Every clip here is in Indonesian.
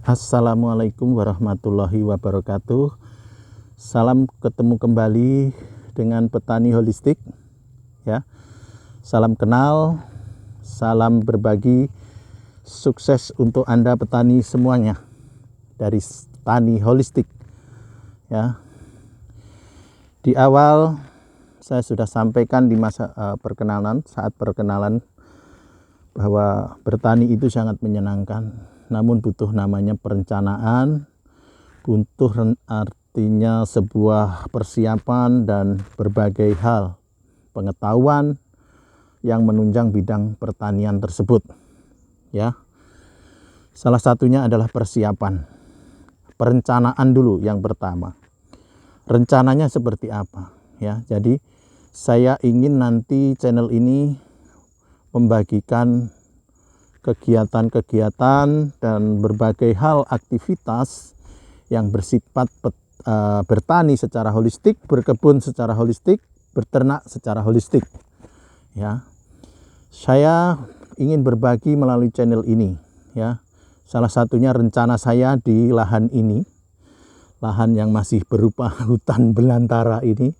Assalamualaikum warahmatullahi wabarakatuh. Salam ketemu kembali dengan petani holistik ya. Salam kenal, salam berbagi, sukses untuk Anda petani semuanya dari Tani Holistik ya. Di awal saya sudah sampaikan di masa saat perkenalan bahwa bertani itu sangat menyenangkan. Namun butuh namanya perencanaan, butuh artinya sebuah persiapan dan berbagai hal pengetahuan yang menunjang bidang pertanian tersebut ya. Salah satunya adalah persiapan, perencanaan dulu yang pertama. Rencananya seperti apa ya. Jadi saya ingin nanti channel ini membagikan kegiatan-kegiatan dan berbagai hal aktivitas yang bersifat bertani secara holistik, berkebun secara holistik, berternak secara holistik ya. Saya ingin berbagi melalui channel ini ya. Salah satunya rencana saya di lahan ini, lahan yang masih berupa hutan belantara ini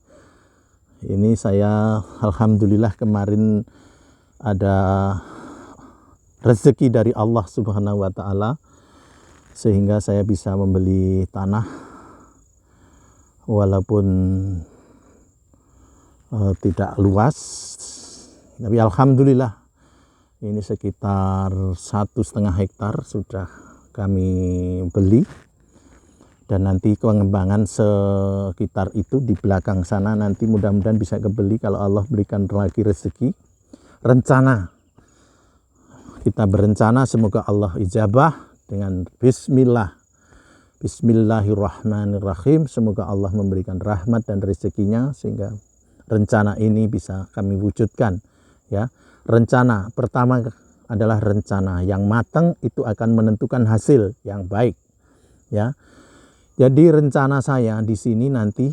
saya alhamdulillah kemarin ada rezeki dari Allah Subhanahu wa Ta'ala sehingga saya bisa membeli tanah walaupun tidak luas, tapi alhamdulillah ini sekitar 1,5 hektar sudah kami beli, dan nanti pengembangan sekitar itu di belakang sana nanti mudah-mudahan bisa kebeli kalau Allah berikan lagi rezeki. Rencana kita berencana semoga Allah ijabah dengan Bismillahirrahmanirrahim. Semoga Allah memberikan rahmat dan rezekinya sehingga rencana ini bisa kami wujudkan ya. Rencana pertama adalah rencana yang matang, itu akan menentukan hasil yang baik ya. Jadi rencana saya di sini nanti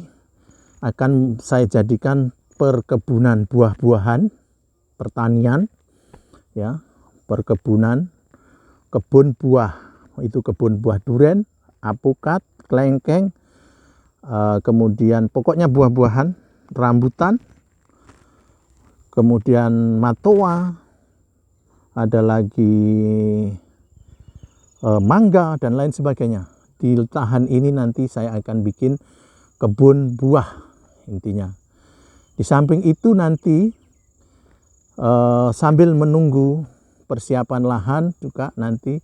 akan saya jadikan perkebunan buah-buahan, pertanian ya. Perkebunan, kebun buah, itu kebun buah durian, apukat, kelengkeng, kemudian pokoknya buah-buahan, rambutan, kemudian matoa, ada lagi mangga dan lain sebagainya. Di lahan ini nanti saya akan bikin kebun buah intinya. Di samping itu nanti sambil menunggu persiapan lahan juga nanti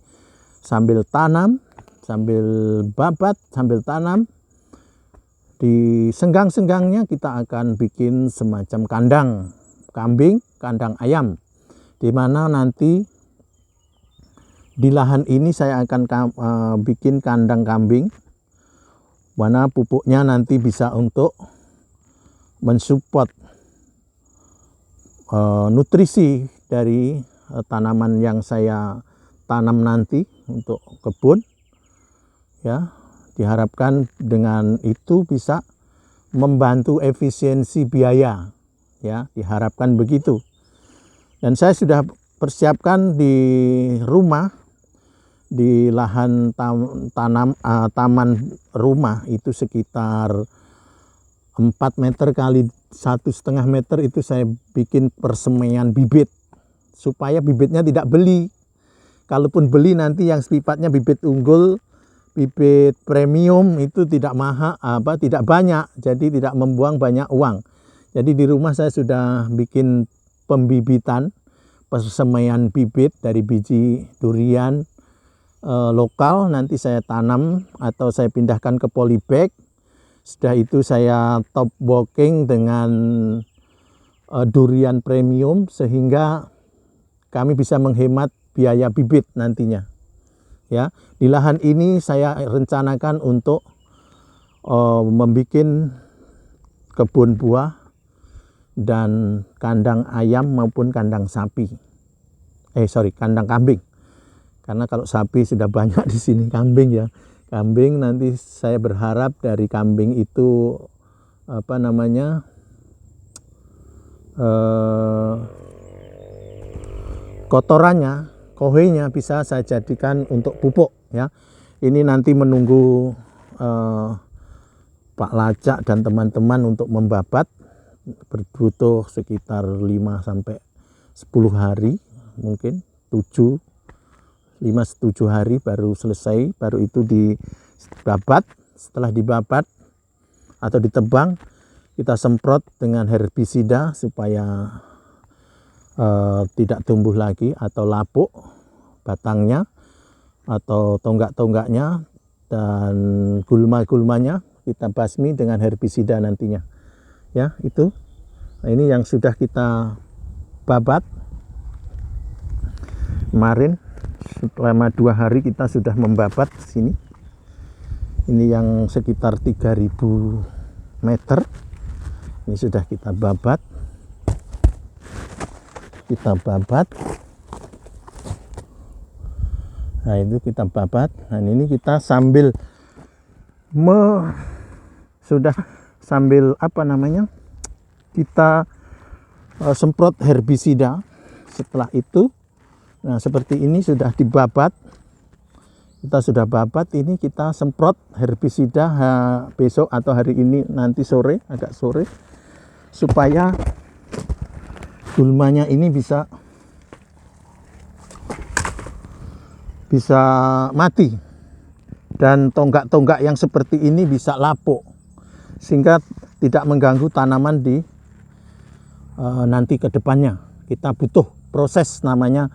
sambil tanam, sambil babat, sambil tanam, di senggang-senggangnya kita akan bikin semacam kandang kambing, kandang ayam, di mana nanti di lahan ini saya akan bikin kandang kambing, mana pupuknya nanti bisa untuk mensupport nutrisi dari tanaman yang saya tanam nanti untuk kebun ya. Diharapkan dengan itu bisa membantu efisiensi biaya ya, diharapkan begitu. Dan saya sudah persiapkan di rumah, di lahan taman rumah itu sekitar 4 meter kali 1,5 meter itu saya bikin persemaian bibit supaya bibitnya tidak beli. Kalaupun beli nanti yang sifatnya bibit unggul, bibit premium itu tidak mahal, tidak banyak, jadi tidak membuang banyak uang. Jadi di rumah saya sudah bikin pembibitan, persemaian bibit dari biji durian lokal, nanti saya tanam atau saya pindahkan ke polybag. Setelah itu saya top walking dengan durian premium sehingga kami bisa menghemat biaya bibit nantinya ya. Di lahan ini saya rencanakan untuk membuat kebun buah dan kandang ayam maupun kandang sapi. Kandang kambing. Karena kalau sapi sudah banyak di sini, kambing ya. Kambing nanti saya berharap dari kambing itu kotorannya, kohenya bisa saya jadikan untuk pupuk ya. Ini nanti menunggu Pak Lacak dan teman-teman untuk membabat, berbutuh sekitar 5 sampai 10 hari, mungkin 5-7 hari baru selesai, baru itu dibabat. Setelah dibabat atau ditebang, kita semprot dengan herbisida supaya tidak tumbuh lagi atau lapuk batangnya atau tonggak-tonggaknya, dan gulma-gulmanya kita basmi dengan herbisida nantinya. Ya, itu. Nah, ini yang sudah kita babat kemarin. Selama 2 hari kita sudah membabat sini. Ini yang sekitar 3000 meter. Ini sudah kita babat. Nah, itu kita babat. Nah, ini kita sambil kita semprot herbisida. Setelah itu, nah seperti ini sudah dibabat. Kita sudah babat, ini kita semprot herbisida besok atau hari ini, nanti sore, agak sore, supaya gulmanya ini bisa mati, dan tonggak-tonggak yang seperti ini bisa lapuk, sehingga tidak mengganggu tanaman di nanti ke depannya. Kita butuh proses namanya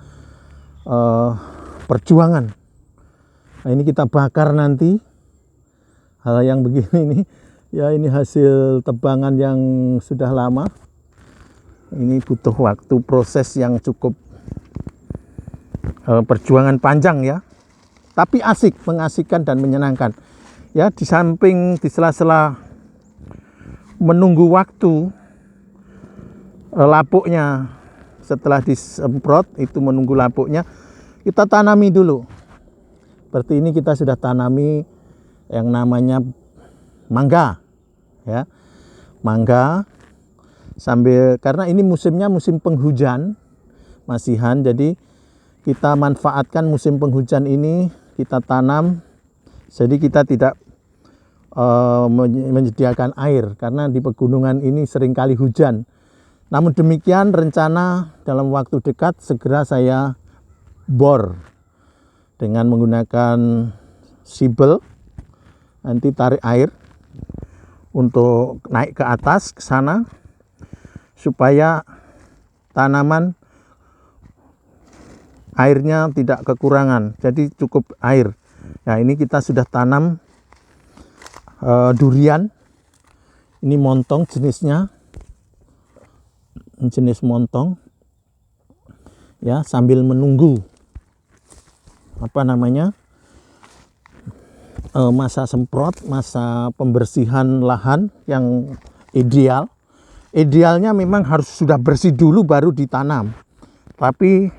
perjuangan. Nah, ini kita bakar nanti. Hal yang begini ini, ya ini hasil tebangan yang sudah lama. Ini butuh waktu proses yang cukup perjuangan panjang ya. Tapi asik, mengasihkan dan menyenangkan. Ya, di samping di sela-sela menunggu waktu lapuknya, setelah disemprot itu menunggu lapuknya, kita tanami dulu. Seperti ini kita sudah tanami yang namanya mangga, ya, mangga. Sambil, karena ini musimnya musim penghujan, masihan, jadi kita manfaatkan musim penghujan ini, kita tanam. Jadi kita tidak menyediakan air karena di pegunungan ini seringkali hujan. Namun demikian, rencana dalam waktu dekat segera saya bor dengan menggunakan sibel, nanti tarik air untuk naik ke atas ke sana, supaya tanaman airnya tidak kekurangan, jadi cukup air. Nah, ini kita sudah tanam durian. Ini montong jenisnya, jenis montong. Ya, sambil menunggu masa semprot, masa pembersihan lahan yang ideal. Idealnya memang harus sudah bersih dulu baru ditanam. Tapi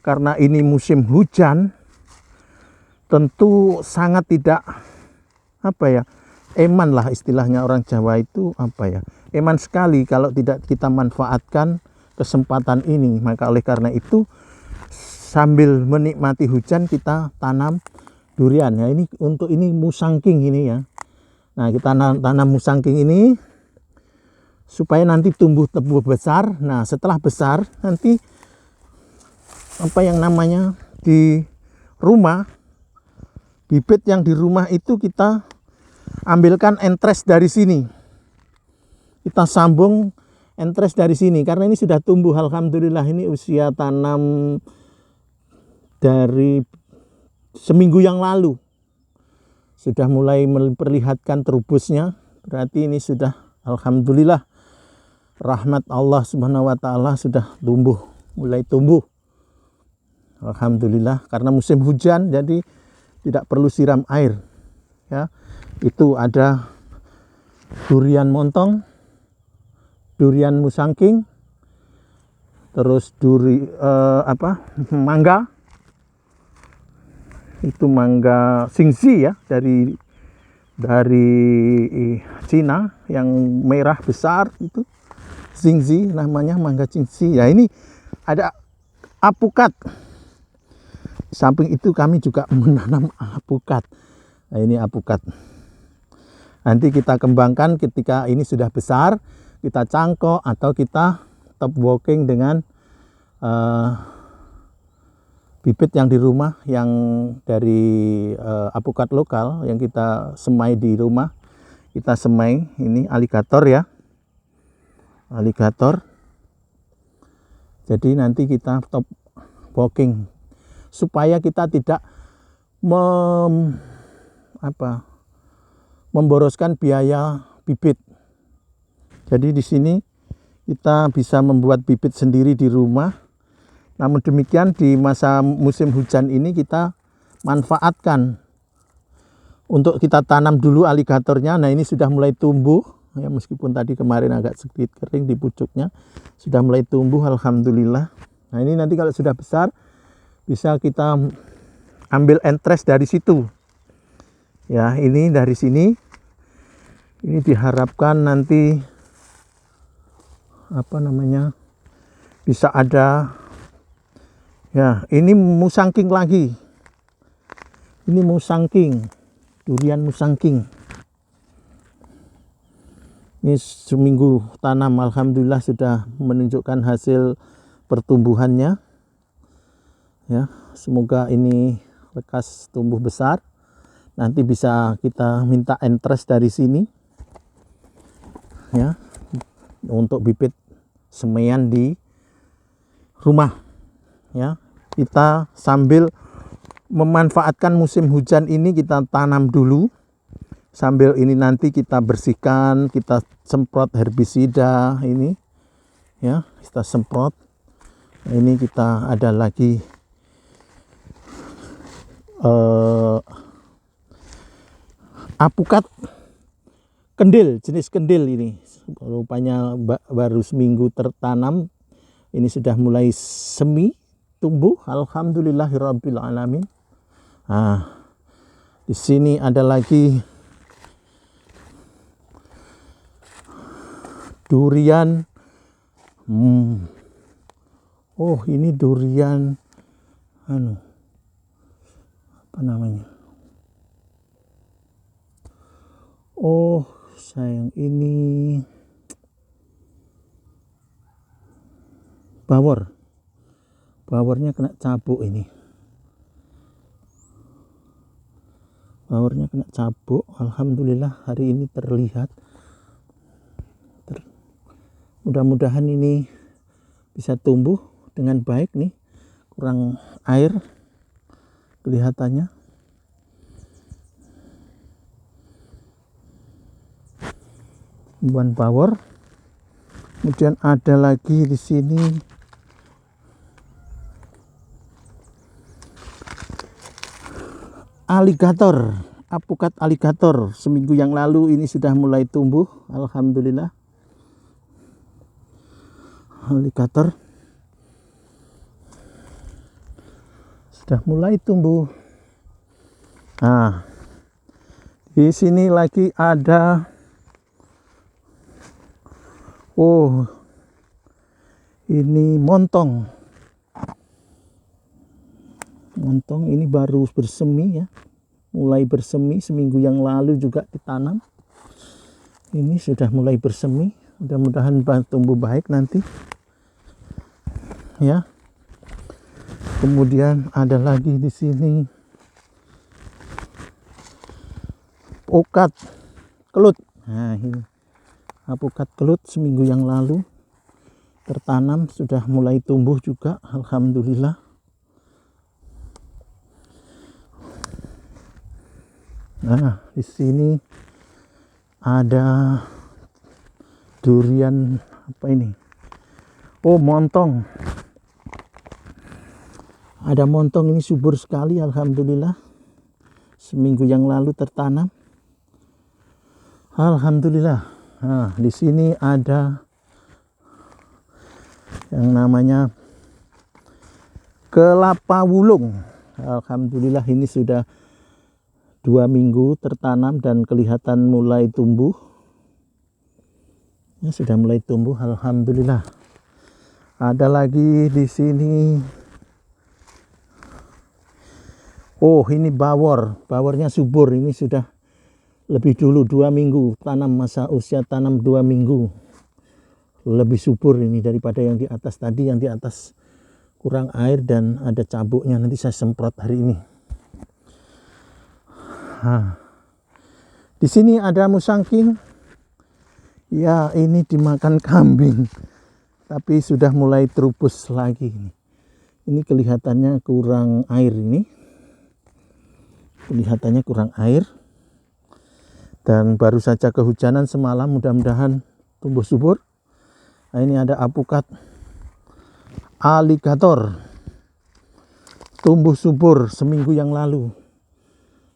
karena ini musim hujan, tentu sangat tidak eman lah istilahnya orang Jawa itu, eman sekali kalau tidak kita manfaatkan kesempatan ini. Maka oleh karena itu, sambil menikmati hujan kita tanam durian. Ya, ini untuk ini musangking ini ya. Nah, kita tanam musangking ini supaya nanti tumbuh besar. Nah, setelah besar nanti di rumah, bibit yang di rumah itu kita ambilkan entres dari sini. Kita sambung entres dari sini karena ini sudah tumbuh. Alhamdulillah, ini usia tanam dari seminggu yang lalu. Sudah mulai memperlihatkan terubusnya. Berarti ini sudah, alhamdulillah, rahmat Allah Subhanahu wa taala, sudah mulai tumbuh. Alhamdulillah, karena musim hujan jadi tidak perlu siram air. Ya, itu ada durian montong, durian musangking, terus mangga. Itu mangga Xingxi ya, dari Cina yang merah besar itu. Xingxi namanya, mangga Xingxi. Ya, ini ada apukat. samping itu kami juga menanam alpukat. Nah, ini alpukat. Nanti kita kembangkan ketika ini sudah besar, kita cangkok atau kita top walking dengan bibit yang di rumah, yang dari alpukat lokal yang kita semai di rumah. Kita semai, ini aligator ya, aligator. Jadi nanti kita top walking supaya kita tidak memboroskan biaya bibit. Jadi di sini kita bisa membuat bibit sendiri di rumah. Namun demikian di masa musim hujan ini kita manfaatkan untuk kita tanam dulu aligatornya. Nah, ini sudah mulai tumbuh ya, meskipun tadi kemarin agak sedikit kering di pucuknya, sudah mulai tumbuh alhamdulillah. Nah, ini nanti kalau sudah besar bisa kita ambil entres dari situ. Ya, ini dari sini. Ini diharapkan nanti bisa ada ya, ini musangking lagi. Ini musangking, durian musangking. Ini seminggu tanam, alhamdulillah sudah menunjukkan hasil pertumbuhannya. Ya, semoga ini lekas tumbuh besar. Nanti bisa kita minta entres dari sini. Ya, untuk bibit semaian di rumah. Ya, kita sambil memanfaatkan musim hujan ini kita tanam dulu. Sambil ini nanti kita bersihkan, kita semprot herbisida ini. Ya, kita semprot. Ini kita ada lagi alpukat kendil, jenis kendil ini. Rupanya baru seminggu tertanam. Ini sudah mulai semi tumbuh, alhamdulillahirabbil alamin. Nah, di sini ada lagi durian. Oh, ini durian apa namanya? Oh, sayang, ini bawor. Bawornya kena cabuk ini. Bawornya kena cabuk. Alhamdulillah hari ini terlihat. Mudah-mudahan ini bisa tumbuh dengan baik nih. Kurang air kelihatannya. Tumbuhan bawor. Kemudian ada lagi di sini aligator, alpukat aligator. Seminggu yang lalu ini sudah mulai tumbuh, alhamdulillah. Aligator sudah mulai tumbuh. Nah, di sini lagi ada, oh, ini montong. Montong ini baru bersemi ya, mulai bersemi seminggu yang lalu juga ditanam. Ini sudah mulai bersemi, mudah-mudahan tumbuh baik nanti. Ya. Kemudian ada lagi di sini alpukat kelut. Nah, ini alpukat kelut seminggu yang lalu tertanam, sudah mulai tumbuh juga, alhamdulillah. Nah, di sini ada durian apa ini? Oh, montong. Ada montong, ini subur sekali, alhamdulillah. Seminggu yang lalu tertanam. Alhamdulillah. Nah, di sini ada yang namanya kelapa wulung. Alhamdulillah ini sudah 2 minggu tertanam dan kelihatan mulai tumbuh. Ya, sudah mulai tumbuh, alhamdulillah. Ada lagi di sini Oh, ini bawornya subur. Ini sudah lebih dulu 2 minggu tanam, masa usia tanam 2 minggu. Lebih subur ini daripada yang di atas tadi. Yang di atas kurang air dan ada cabuknya. Nanti saya semprot hari ini. Di sini ada musangking. Ya, ini dimakan kambing. Tapi sudah mulai terubus lagi. Ini kelihatannya kurang air ini. Kelihatannya kurang air. Dan baru saja kehujanan semalam, mudah-mudahan tumbuh subur. Nah, ini ada apukat alligator. Tumbuh subur seminggu yang lalu.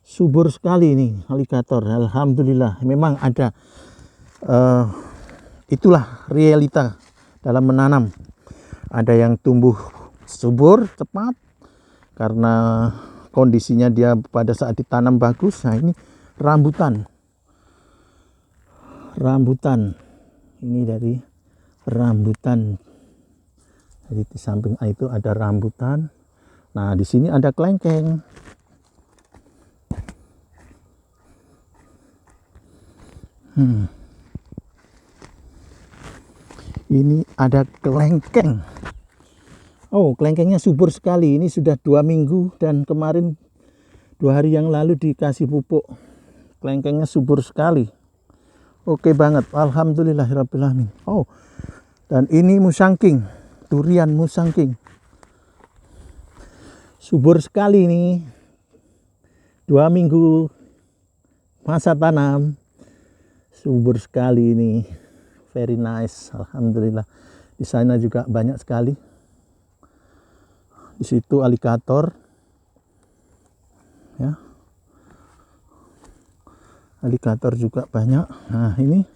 Subur sekali ini alligator. Alhamdulillah. Memang ada itulah realita dalam menanam. Ada yang tumbuh subur cepat karena kondisinya dia pada saat ditanam bagus. Nah, ini rambutan. Ini dari rambutan. Jadi di samping itu ada rambutan. Nah, di sini ada kelengkeng. Ini ada kelengkeng. Oh, kelengkengnya subur sekali. Ini sudah 2 minggu dan kemarin 2 hari yang lalu dikasih pupuk. Kelengkengnya subur sekali. Oke banget. Alhamdulillahirrabbilalamin. Oh, dan ini musangking. Durian musangking. Subur sekali ini. 2 minggu masa tanam. Subur sekali ini. Very nice. Alhamdulillah. Di sana juga banyak sekali. Di situ alligator. Ya. Alligator juga banyak. Nah, ini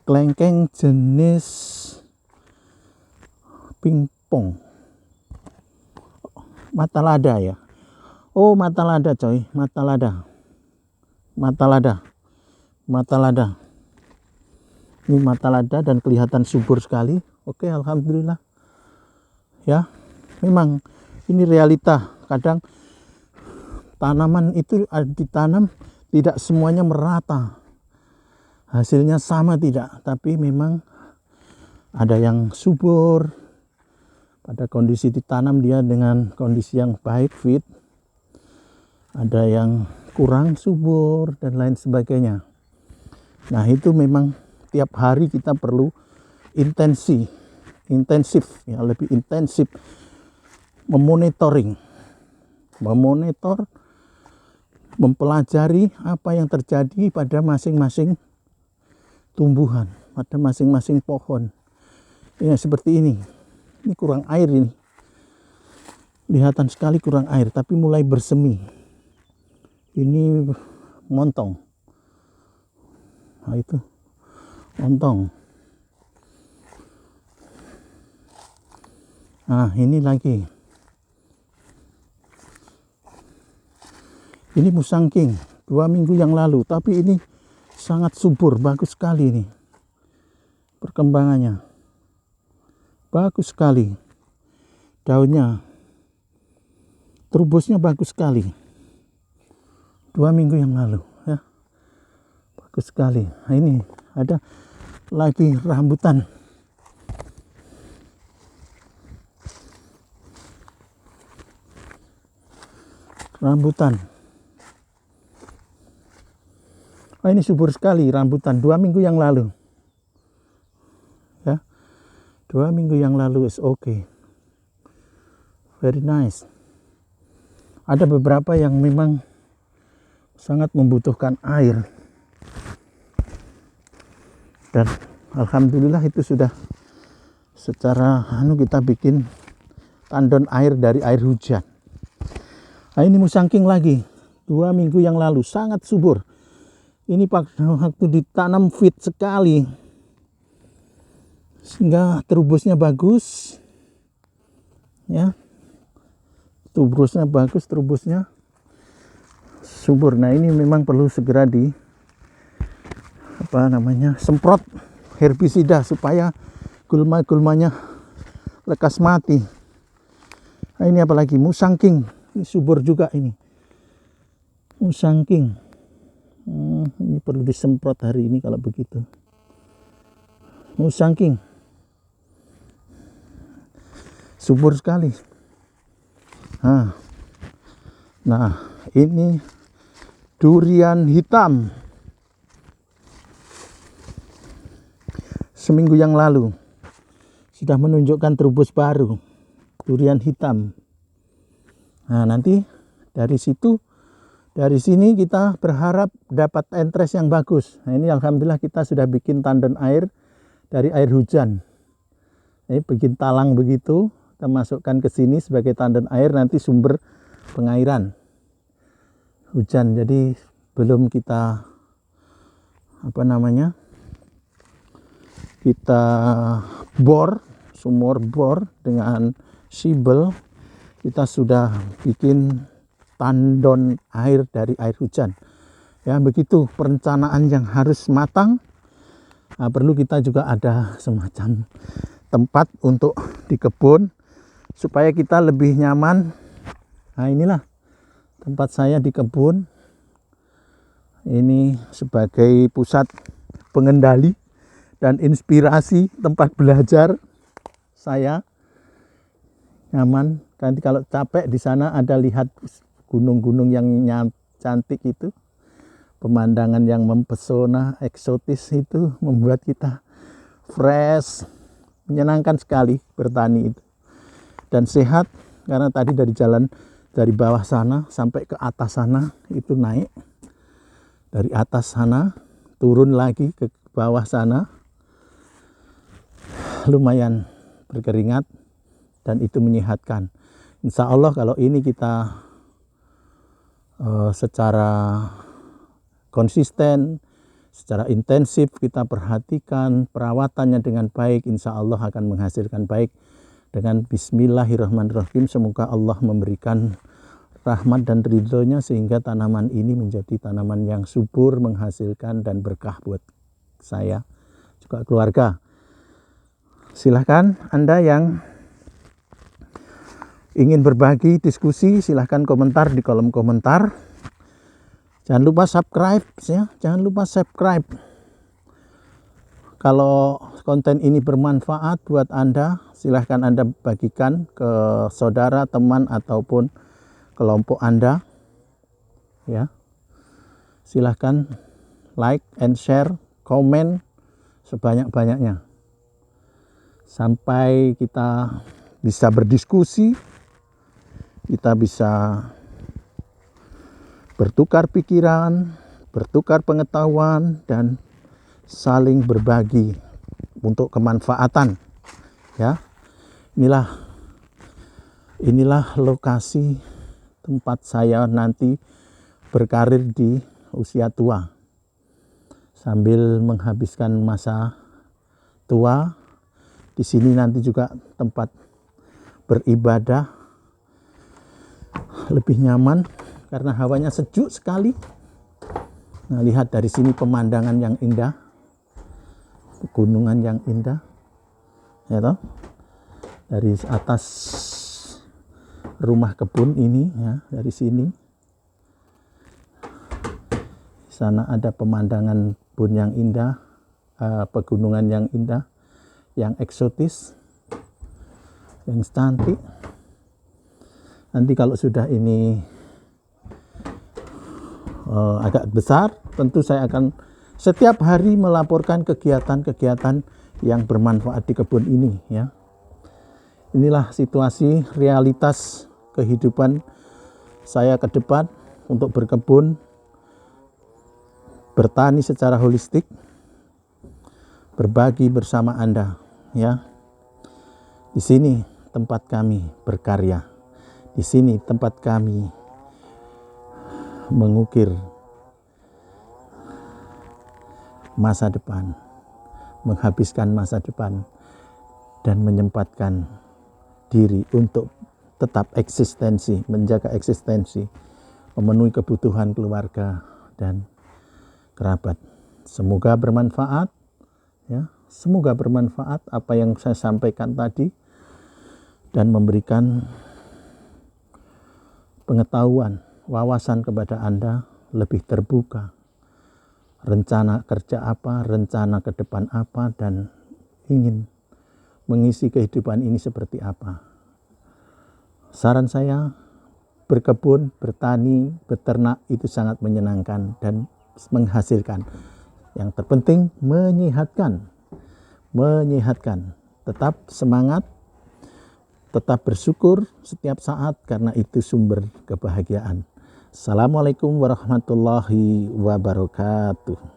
kelengkeng jenis pingpong. Mata lada ya. Oh, mata lada coy. Mata lada. Ini mata lada dan kelihatan subur sekali. Oke, alhamdulillah. Ya, memang ini realita. Kadang tanaman itu ditanam tidak semuanya merata. Hasilnya sama tidak, tapi memang ada yang subur. Pada kondisi ditanam dia dengan kondisi yang baik, fit. Ada yang kurang subur dan lain sebagainya. Nah, itu memang tiap hari kita perlu intensif ya, lebih intensif memonitor, mempelajari apa yang terjadi pada masing-masing tumbuhan, pada masing-masing pohon. Ya, seperti ini. Ini kurang air ini. Kelihatan sekali kurang air, tapi mulai bersemi. Ini montong. Nah, itu montong. Nah, ini lagi. Ini musangking 2 minggu yang lalu, tapi ini sangat subur, bagus sekali ini. Perkembangannya bagus sekali. Daunnya, terubusnya bagus sekali. 2 minggu yang lalu ya. Bagus sekali. Nah, ini ada lagi rambutan. Oh, ini subur sekali rambutan 2 minggu yang lalu. Ya. 2 minggu yang lalu is okay. Very nice. Ada beberapa yang memang sangat membutuhkan air. Dan alhamdulillah itu sudah secara kita bikin tandon air dari air hujan. Nah, ini musangking lagi 2 minggu yang lalu sangat subur. Ini waktu ditanam fit sekali sehingga terubusnya bagus ya, terubusnya subur. Nah, ini memang perlu segera semprot herbisida supaya gulma-gulmanya lekas mati. Nah, ini apalagi musangking Ini subur juga ini. Musangking. Ini perlu disemprot hari ini kalau begitu. Musangking. Subur sekali. Nah, ini durian hitam. Seminggu yang lalu sudah menunjukkan trubus baru, durian hitam. Nah, nanti dari sini kita berharap dapat entres yang bagus. Nah, ini alhamdulillah kita sudah bikin tandon air dari air hujan. Ini bikin talang begitu, kita masukkan ke sini sebagai tandon air, nanti sumber pengairan hujan. Jadi belum kita kita bor, sumur bor dengan sibel, kita sudah bikin tandon air dari air hujan. Ya, begitu perencanaan yang harus matang. Nah, perlu kita juga ada semacam tempat untuk di kebun supaya kita lebih nyaman. Nah, inilah tempat saya di kebun. Ini sebagai pusat pengendali dan inspirasi tempat belajar saya. Nyaman. Nanti kalau capek di sana ada lihat gunung-gunung yang cantik itu, pemandangan yang mempesona, eksotis itu membuat kita fresh, menyenangkan sekali bertani itu. Dan sehat karena tadi dari jalan dari bawah sana sampai ke atas sana itu naik. Dari atas sana turun lagi ke bawah sana. Lumayan berkeringat dan itu menyehatkan. Insya Allah kalau ini kita secara konsisten, secara intensif kita perhatikan perawatannya dengan baik, insya Allah akan menghasilkan baik. Dengan bismillahirrahmanirrahim, semoga Allah memberikan rahmat dan ridhonya sehingga tanaman ini menjadi tanaman yang subur, menghasilkan dan berkah buat saya juga keluarga. Silahkan Anda yang ingin berbagi diskusi, silahkan komentar di kolom komentar. Jangan lupa subscribe ya, jangan lupa subscribe. Kalau konten ini bermanfaat buat Anda, silahkan Anda bagikan ke saudara, teman ataupun kelompok Anda. Ya. Silahkan like and share, komen sebanyak-banyaknya. Sampai kita bisa berdiskusi, kita bisa bertukar pikiran, bertukar pengetahuan, dan saling berbagi untuk kemanfaatan. Ya, inilah lokasi tempat saya nanti berkarir di usia tua, sambil menghabiskan masa tua. Di sini nanti juga tempat beribadah, lebih nyaman karena hawanya sejuk sekali. Nah, lihat dari sini pemandangan yang indah, pegunungan yang indah, ya toh? Dari atas rumah kebun ini, ya, dari sini. Di sana ada pemandangan kebun yang indah, pegunungan yang indah, yang eksotis, yang cantik. Nanti kalau sudah ini agak besar, tentu saya akan setiap hari melaporkan kegiatan-kegiatan yang bermanfaat di kebun ini. Ya, inilah situasi realitas kehidupan saya ke depan untuk berkebun, bertani secara holistik, berbagi bersama Anda. Ya, di sini tempat kami berkarya, di sini tempat kami mengukir masa depan, menghabiskan masa depan, dan menyempatkan diri untuk tetap eksistensi, menjaga eksistensi, memenuhi kebutuhan keluarga dan kerabat. Semoga bermanfaat, ya. Semoga bermanfaat apa yang saya sampaikan tadi dan memberikan pengetahuan, wawasan kepada Anda lebih terbuka. Rencana kerja apa, rencana ke depan apa, dan ingin mengisi kehidupan ini seperti apa. Saran saya, berkebun, bertani, beternak itu sangat menyenangkan dan menghasilkan. Yang terpenting menyehatkan. Tetap semangat, tetap bersyukur setiap saat karena itu sumber kebahagiaan. Assalamualaikum warahmatullahi wabarakatuh.